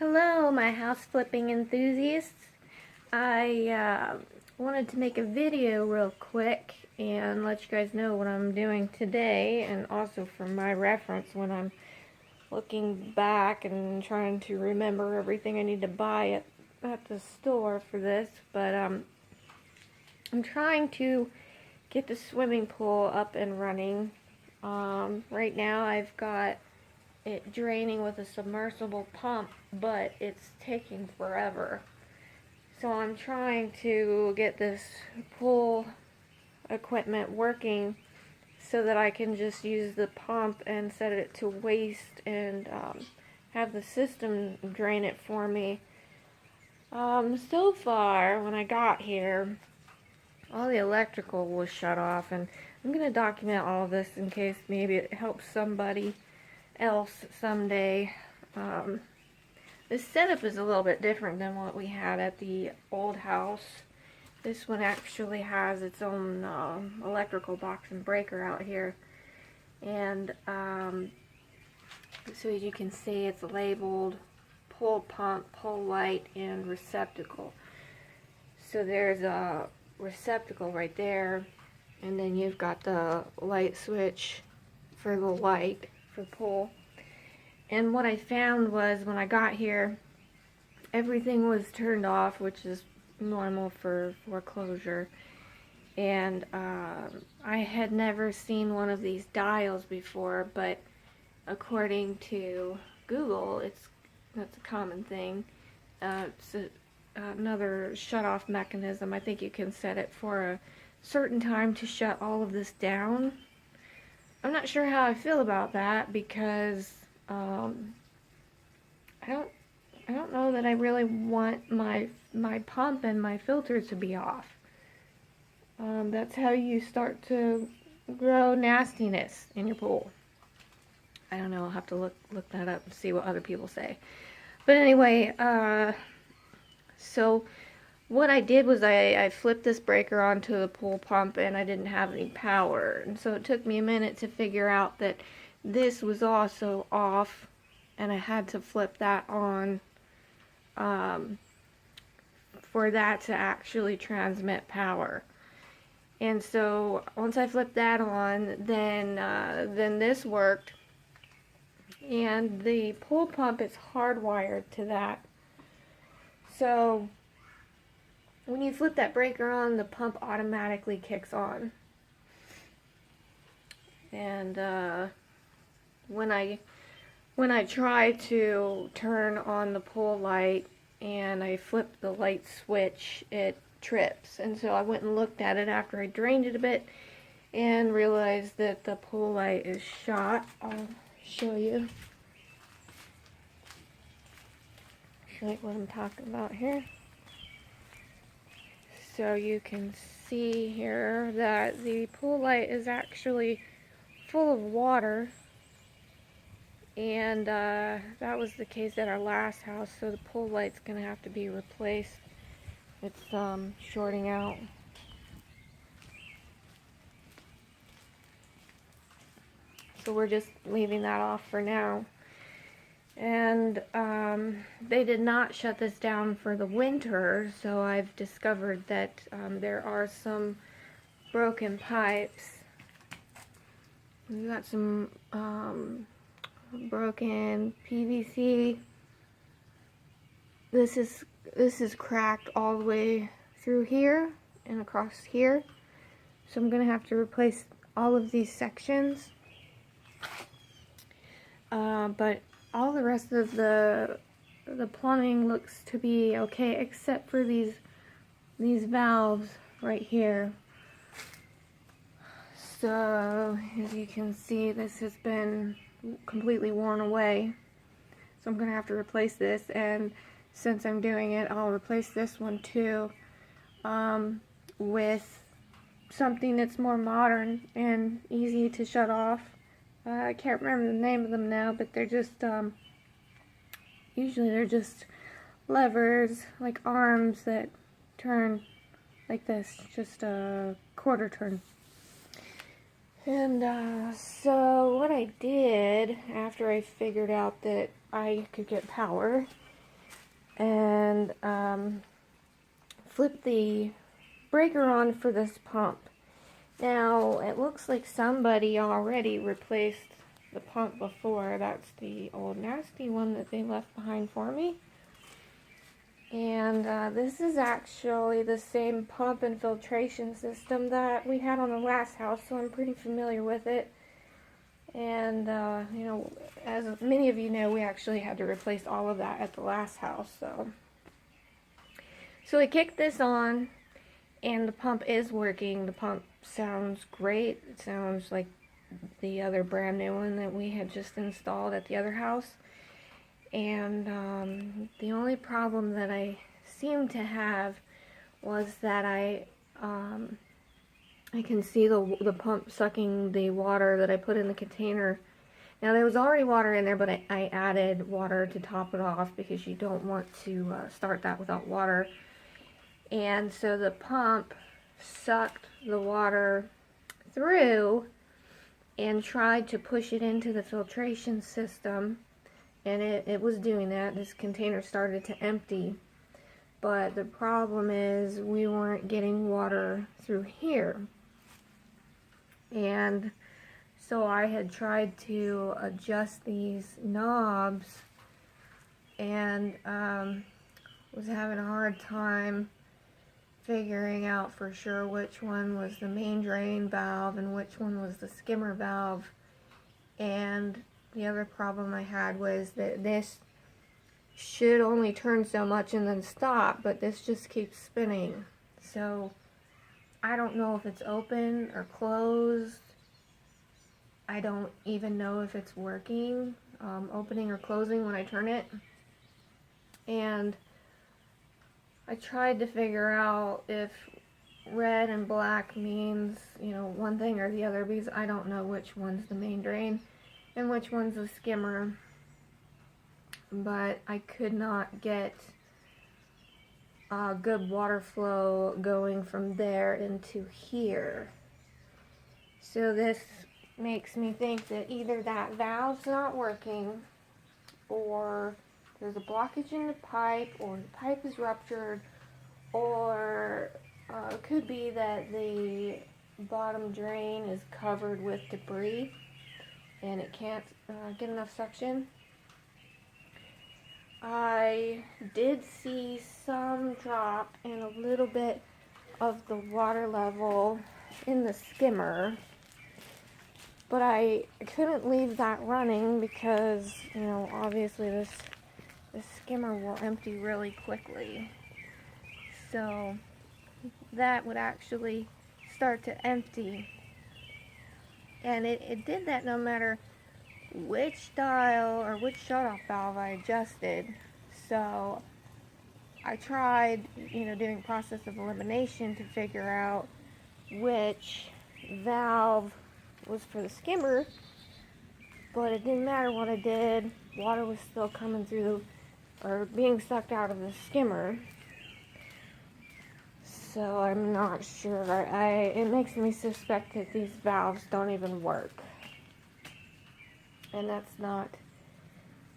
Hello, my house flipping enthusiasts. I wanted to make a video real quick and let you guys know what I'm doing today, and also for my reference when I'm looking back and trying to remember everything I need to buy at the store for this. But I'm trying to get the swimming pool up and running. Right now I've got it draining with a submersible pump, but it's taking forever. So I'm trying to get this pool equipment working so that I can just use the pump and set it to waste and have the system drain it for me. So far, when I got here, all the electrical was shut off, and I'm going to document all of this in case maybe it helps somebody else someday. This setup is a little bit different than what we had at the old house. This one actually has its own electrical box and breaker out here, and so as you can see, it's labeled pull pump, pull light, and receptacle. So there's a receptacle right there, and then you've got the light switch for the light for pull. And what I found was when I got here, everything was turned off, which is normal for foreclosure. And I had never seen one of these dials before, but according to Google, that's a common thing. It's another shut-off mechanism. I think you can set it for a certain time to shut all of this down. I'm not sure how I feel about that, because I don't know that I really want my pump and my filter to be off. That's how you start to grow nastiness in your pool. I don't know, I'll have to look that up and see what other people say. But anyway, so what I did was I flipped this breaker onto the pool pump, and I didn't have any power. And so it took me a minute to figure out that this was also off, and I had to flip that on for that to actually transmit power. And so once I flipped that on, then this worked, and the pool pump is hardwired to that. So when you flip that breaker on, the pump automatically kicks on. And when I try to turn on the pool light and I flip the light switch, it trips. And so I went and looked at it after I drained it a bit and realized that the pool light is shot. I'll show you what I'm talking about here. So you can see here that the pool light is actually full of water, and that was the case at our last house, so the pool light's gonna have to be replaced. It's shorting out. So we're just leaving that off for now. And they did not shut this down for the winter, so I've discovered that there are some broken pipes. We've got some broken PVC. This is cracked all the way through here and across here. So I'm gonna have to replace all of these sections. But all the rest of the plumbing looks to be okay, except for these valves right here. So as you can see, this has been completely worn away. So I'm gonna have to replace this, and since I'm doing it, I'll replace this one too, with something that's more modern and easy to shut off. I can't remember the name of them now, but they're just, usually they're just levers, like arms that turn like this, just a quarter turn. And so what I did after I figured out that I could get power and flip the breaker on for this pump. Now, it looks like somebody already replaced the pump before. That's the old nasty one that they left behind for me. And this is actually the same pump and filtration system that we had on the last house, so I'm pretty familiar with it. And, you know, as many of you know, we actually had to replace all of that at the last house. So we kicked this on, and the pump is working. The pump sounds great. It sounds like the other brand new one that we had just installed at the other house. And the only problem that I seemed to have was that I can see the pump sucking the water that I put in the container. Now, there was already water in there, but I added water to top it off because you don't want to start that without water. And so the pump sucked the water through and tried to push it into the filtration system, and it was doing that. This container started to empty, but the problem is we weren't getting water through here. And so I had tried to adjust these knobs and was having a hard time figuring out for sure which one was the main drain valve and which one was the skimmer valve. And the other problem I had was that this should only turn so much and then stop, but this just keeps spinning. So I don't know if it's open or closed. I don't even know if it's working, opening or closing when I turn it. And I tried to figure out if red and black means, you know, one thing or the other, because I don't know which one's the main drain and which one's the skimmer. But I could not get good water flow going from there into here. So this makes me think that either that valve's not working, or there's a blockage in the pipe, or the pipe is ruptured, or it could be that the bottom drain is covered with debris and it can't get enough suction. I did see some drop in a little bit of the water level in the skimmer, but I couldn't leave that running because, you know, obviously this skimmer will empty really quickly. So that would actually start to empty. And it did that no matter which dial or which shutoff valve I adjusted. So I tried, you know, doing process of elimination to figure out which valve was for the skimmer, but it didn't matter what I did. Water was still coming through or being sucked out of the skimmer. So I'm not sure. It makes me suspect that these valves don't even work. And that's not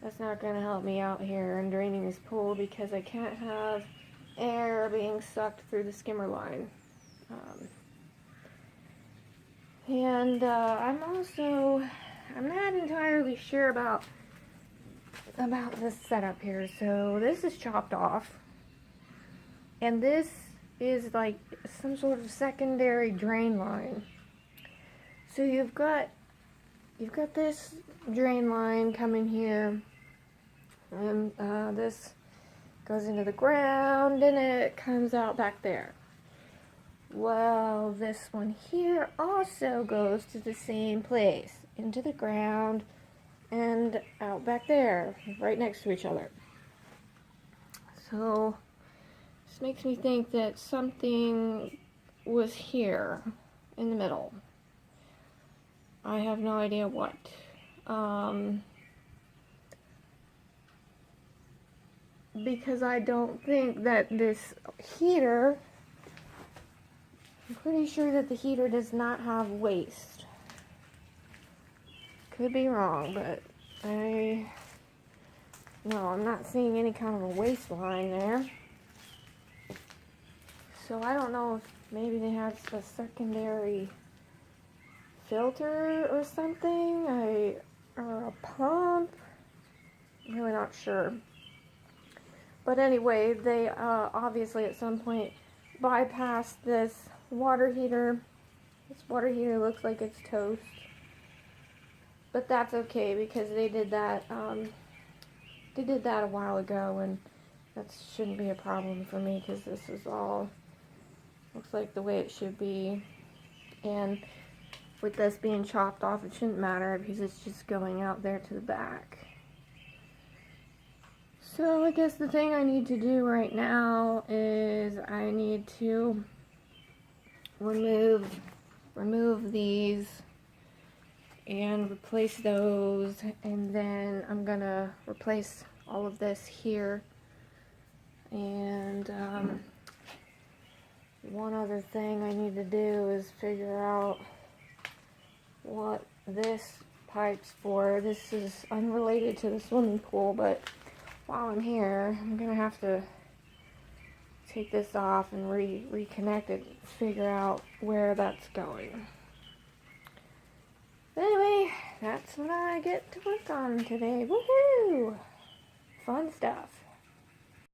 going to help me out here in draining this pool, because I can't have air being sucked through the skimmer line. I'm not entirely sure about this setup here. So this is chopped off, and this is like some sort of secondary drain line. So you've got this drain line coming here, and this goes into the ground, and it comes out back there. Well, this one here also goes to the same place, into the ground and out back there, right next to each other. So this makes me think that something was here in the middle. I have no idea what. Because I don't think that this heater, I'm pretty sure that the heater does not have waste. Could be wrong, but No, I'm not seeing any kind of a waste line there. So I don't know if maybe they had a secondary filter or something, or a pump. I'm really not sure. But anyway, they obviously at some point bypassed this water heater. This water heater looks like it's toast. But that's okay because they did that a while ago, and that shouldn't be a problem for me because this is all looks like the way it should be. And with this being chopped off, it shouldn't matter because it's just going out there to the back. So I guess the thing I need to do right now is I need to remove these and replace those, and then I'm gonna replace all of this here. And one other thing I need to do is figure out what this pipe's for. This is unrelated to the swimming pool, but while I'm here, I'm gonna have to take this off and reconnect it, figure out where that's going. But anyway, that's what I get to work on today. Woohoo! Fun stuff.